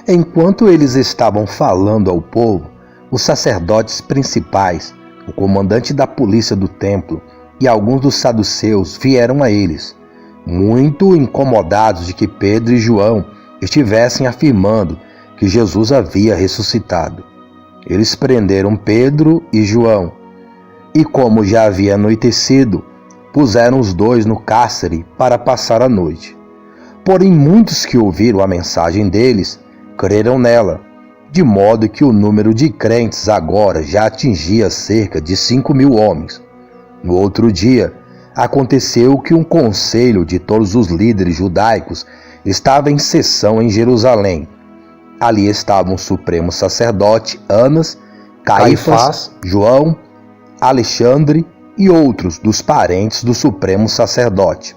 Enquanto eles estavam falando ao povo, os sacerdotes principais, o comandante da polícia do templo e alguns dos saduceus vieram a eles, muito incomodados de que Pedro e João estivessem afirmando que Jesus havia ressuscitado. Eles prenderam Pedro e João e, como já havia anoitecido, puseram os dois no cárcere para passar a noite. Porém, muitos que ouviram a mensagem deles creram nela, de modo que o número de crentes agora já atingia cerca de 5.000 homens. No outro dia, aconteceu que um conselho de todos os líderes judaicos estava em sessão em Jerusalém. Ali estavam o supremo sacerdote Anas, Caifás, João, Alexandre e outros dos parentes do supremo sacerdote.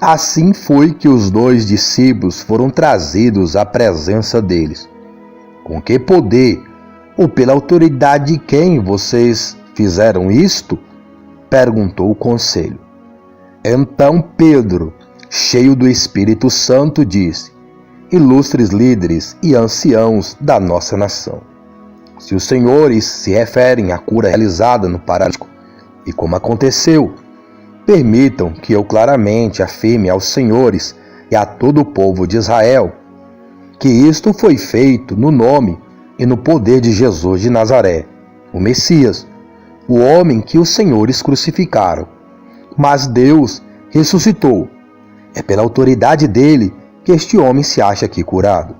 Assim foi que os dois discípulos foram trazidos à presença deles. Com que poder ou pela autoridade de quem vocês fizeram isto? Perguntou o conselho. Então Pedro, cheio do Espírito Santo, disse: Ilustres líderes e anciãos da nossa nação, se os senhores se referem à cura realizada no paralítico e como aconteceu, permitam que eu claramente afirme aos senhores e a todo o povo de Israel que isto foi feito no nome e no poder de Jesus de Nazaré, o Messias, o homem que os senhores crucificaram. Mas Deus ressuscitou. É pela autoridade dele que este homem se acha aqui curado.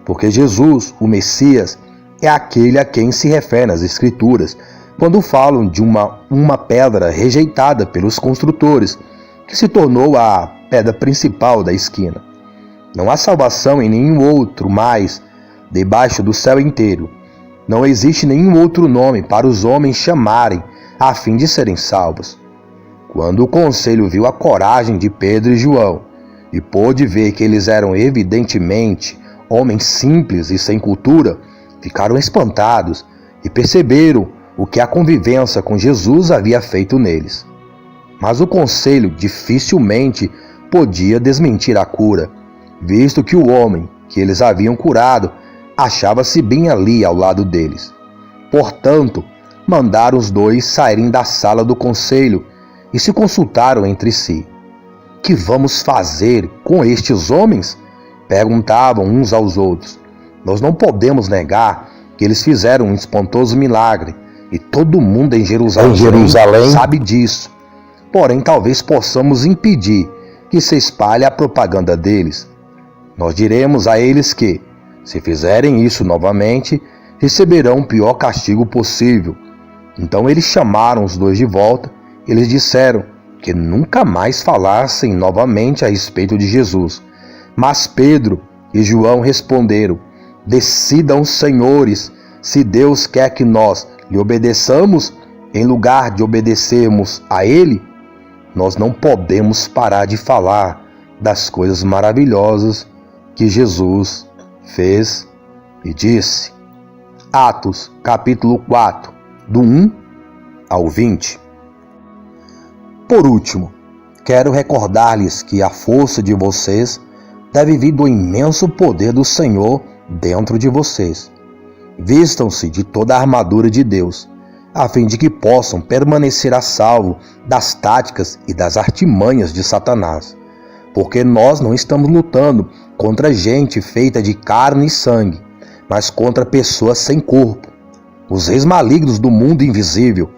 Porque Jesus, o Messias, é aquele a quem se refere as Escrituras, quando falam de uma pedra rejeitada pelos construtores, que se tornou a pedra principal da esquina. Não há salvação em nenhum outro mais, debaixo do céu inteiro. Não existe nenhum outro nome para os homens chamarem, a fim de serem salvos. Quando o conselho viu a coragem de Pedro e João, e pôde ver que eles eram evidentemente homens simples e sem cultura, ficaram espantados e perceberam o que a convivência com Jesus havia feito neles. Mas o conselho dificilmente podia desmentir a cura, visto que o homem que eles haviam curado achava-se bem ali ao lado deles. Portanto, mandaram os dois saírem da sala do conselho e se consultaram entre si. Que vamos fazer com estes homens? Perguntavam uns aos outros. Nós não podemos negar que eles fizeram um espantoso milagre, e todo mundo em Jerusalém sabe disso. Porém, talvez possamos impedir que se espalhe a propaganda deles. Nós diremos a eles que, se fizerem isso novamente, receberão o pior castigo possível. Então eles chamaram os dois de volta e lhes disseram que nunca mais falassem novamente a respeito de Jesus. Mas Pedro e João responderam: Decidam, senhores, se Deus quer que nós lhe obedeçamos, em lugar de obedecermos a Ele. Nós não podemos parar de falar das coisas maravilhosas que Jesus fez e disse. Atos, capítulo 4, do 1 ao 20. Por último, quero recordar-lhes que a força de vocês deve vir do imenso poder do Senhor dentro de vocês. Vistam-se de toda a armadura de Deus, a fim de que possam permanecer a salvo das táticas e das artimanhas de Satanás. Porque nós não estamos lutando contra gente feita de carne e sangue, mas contra pessoas sem corpo, os reis malignos do mundo invisível,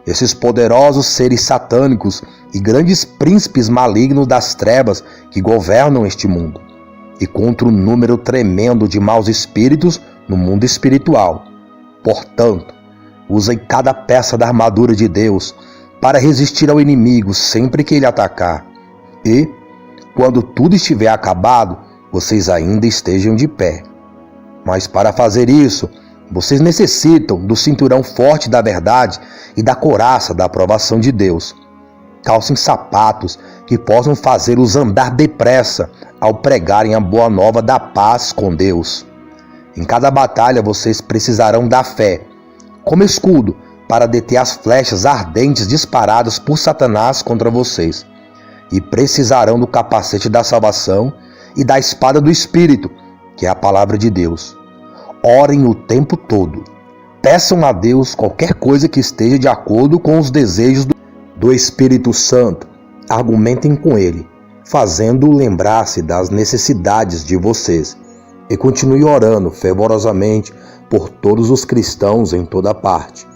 esses poderosos seres satânicos e grandes príncipes malignos das trevas que governam este mundo, e contra um número tremendo de maus espíritos no mundo espiritual. Portanto, usem cada peça da armadura de Deus para resistir ao inimigo sempre que ele atacar, e, quando tudo estiver acabado, vocês ainda estejam de pé. Mas para fazer isso, vocês necessitam do cinturão forte da verdade e da couraça da aprovação de Deus. Calcem sapatos que possam fazê-los andar depressa ao pregarem a boa nova da paz com Deus. Em cada batalha vocês precisarão da fé, como escudo para deter as flechas ardentes disparadas por Satanás contra vocês. E precisarão do capacete da salvação e da espada do Espírito, que é a palavra de Deus. Orem o tempo todo. Peçam a Deus qualquer coisa que esteja de acordo com os desejos do Espírito Santo. Argumentem com Ele, fazendo-o lembrar-se das necessidades de vocês. E continue orando fervorosamente por todos os cristãos em toda parte.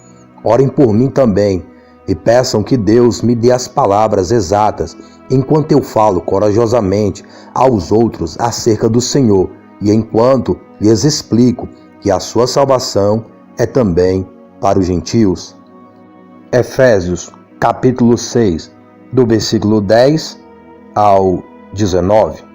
Orem por mim também e peçam que Deus me dê as palavras exatas enquanto eu falo corajosamente aos outros acerca do Senhor e enquanto lhes explico que a sua salvação é também para os gentios. Efésios, capítulo 6, do versículo 10 ao 19.